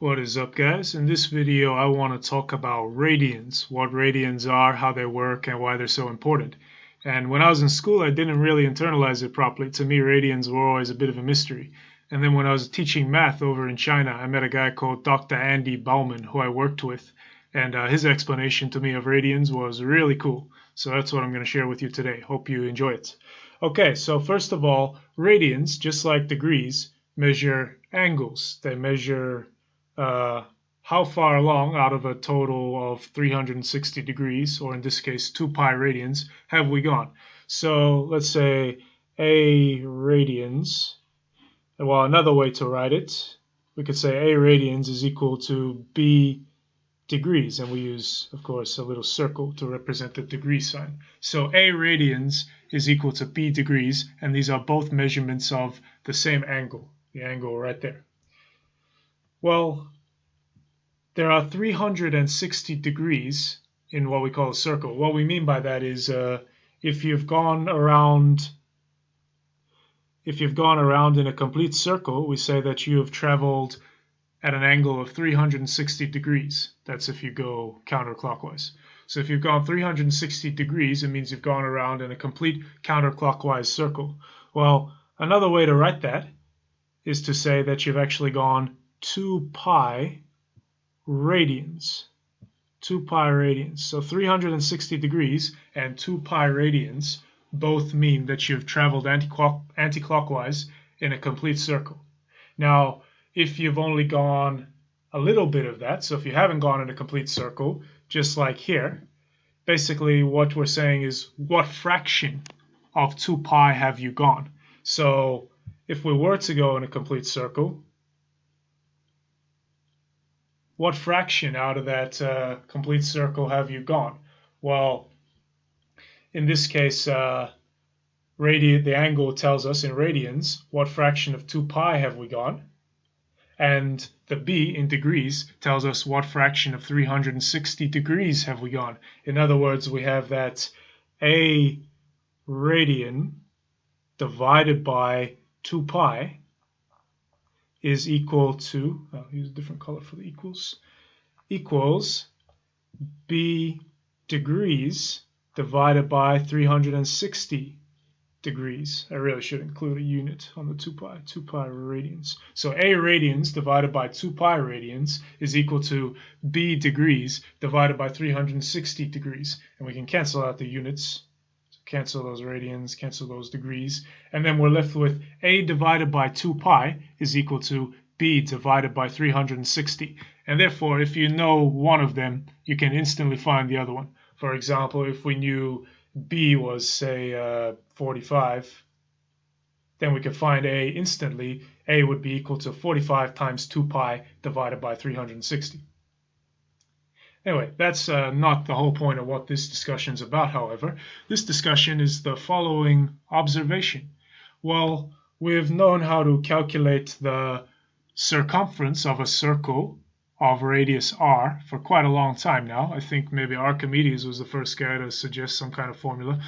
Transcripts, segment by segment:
What is up, guys? In this video I want to talk about radians, what radians are, how they work, and why they're so important. And when I was in school I didn't really internalize it properly. To me radians were always a bit of a mystery. And then when I was teaching math over in China I met a guy called Dr. Andy Bauman who I worked with, and his explanation to me of radians was really cool. So that's what I'm going to share with you today. Hope you enjoy it. Okay, so first of all, radians, just like degrees, measure angles. They measure how far along out of a total of 360 degrees, or in this case 2 pi radians, have we gone. So let's say A radians, well, another way to write it, we could say A radians is equal to B degrees, and we use, of course, a little circle to represent the degree sign. So A radians is equal to B degrees, and these are both measurements of the same angle, the angle right there. Well, there are 360 degrees in what we call a circle. What we mean by that is if you've gone around in a complete circle, we say that you have traveled at an angle of 360 degrees. That's if you go counterclockwise. So if you've gone 360 degrees, it means you've gone around in a complete counterclockwise circle. Well, another way to write that is to say that you've actually gone 2 pi radians. 2 pi radians. So 360 degrees and 2 pi radians both mean that you've traveled anti-clockwise in a complete circle. Now, if you've only gone a little bit of that, so if you haven't gone in a complete circle, just like here, basically what we're saying is what fraction of 2 pi have you gone? So if we were to go in a complete circle, what fraction out of that complete circle have you gone? Well, in this case, the angle tells us in radians what fraction of 2 pi have we gone, and the B in degrees tells us what fraction of 360 degrees have we gone. In other words, we have that A radian divided by 2 pi is equal to, I'll use a different color for the equals B degrees divided by 360 degrees. I really should include a unit on the 2 pi radians. So A radians divided by 2 pi radians is equal to B degrees divided by 360 degrees. And we can cancel out the units. So cancel those radians, cancel those degrees. And then we're left with A divided by 2 pi is equal to B divided by 360. And therefore, if you know one of them, you can instantly find the other one. For example, if we knew B was, say, 45, then we could find A instantly. A would be equal to 45 times 2 pi divided by 360. Anyway, that's not the whole point of what this discussion is about, however. This discussion is the following observation. Well, we've known how to calculate the circumference of a circle of radius r for quite a long time now. I think maybe Archimedes was the first guy to suggest some kind of formula.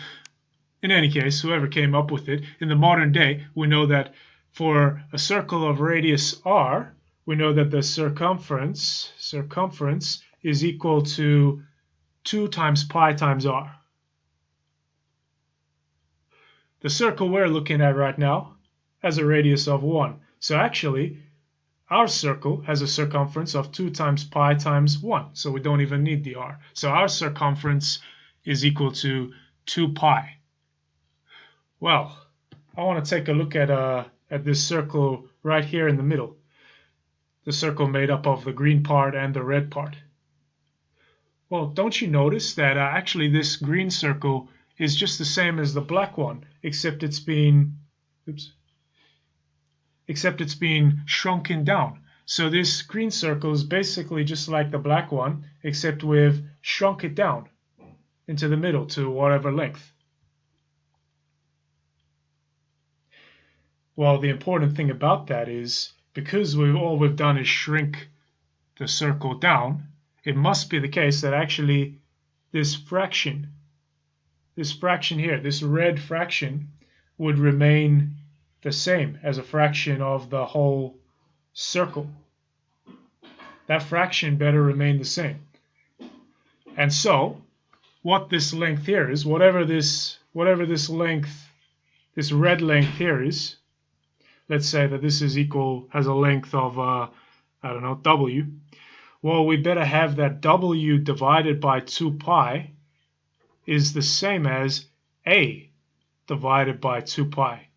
In any case, whoever came up with it, in the modern day, we know that for a circle of radius r, we know that the circumference is equal to 2 times pi times r. The circle we're looking at right now has a radius of 1. So actually, our circle has a circumference of 2 times pi times 1, so we don't even need the r. So our circumference is equal to 2 pi. Well, I want to take a look at this circle right here in the middle. The circle made up of the green part and the red part. Well, don't you notice that actually this green circle is just the same as the black one, except it's been shrunken down. So this green circle is basically just like the black one, except we've shrunk it down into the middle to whatever length. Well, the important thing about that is because all we've done is shrink the circle down, it must be the case that actually this fraction here, this red fraction, would remain the same as a fraction of the whole circle. that fraction better remain the same. And so, what this length here is, whatever this length, this red length here is, let's say that this is has a length of, I don't know, w. Well, we better have that w divided by 2 pi is the same as a divided by 2 pi.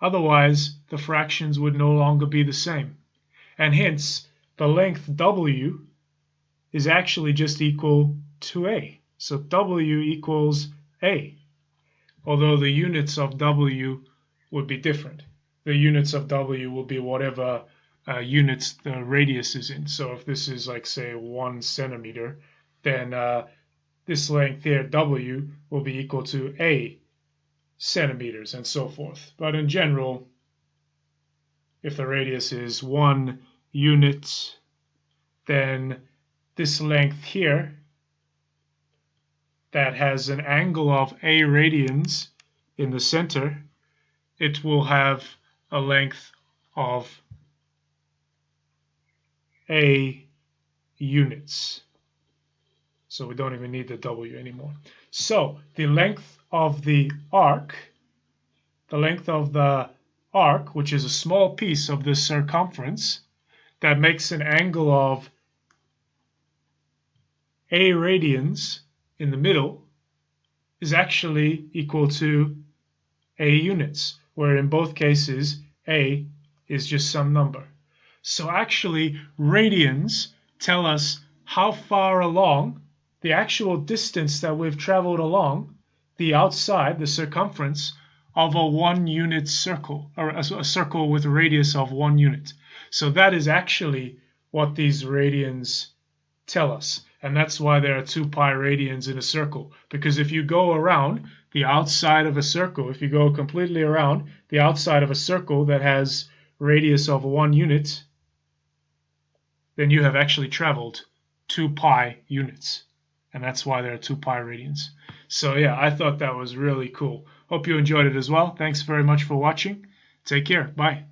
Otherwise, the fractions would no longer be the same. And hence, the length w is actually just equal to a. So w equals a. Although the units of w would be different. The units of w will be whatever units the radius is in. So if this is like, say, 1 centimeter, then this length here, w, will be equal to a centimeters and so forth. But in general, if the radius is 1 unit, then this length here that has an angle of a radians in the center, it will have a length of a units. So we don't even need the w anymore. So the length of the arc, which is a small piece of the circumference that makes an angle of a radians in the middle, is actually equal to a units, where in both cases a is just some number. So actually radians tell us how far along, the actual distance that we've traveled along the outside, the circumference of a 1 unit circle, or a circle with a radius of 1 unit. So that is actually what these radians tell us. And that's why there are 2 pi radians in a circle. Because if you go around the outside of a circle, if you go completely around the outside of a circle that has radius of 1 unit, then you have actually traveled 2 pi units. And that's why there are 2 pi radians. So yeah, I thought that was really cool. Hope you enjoyed it as well. Thanks very much for watching. Take care. Bye.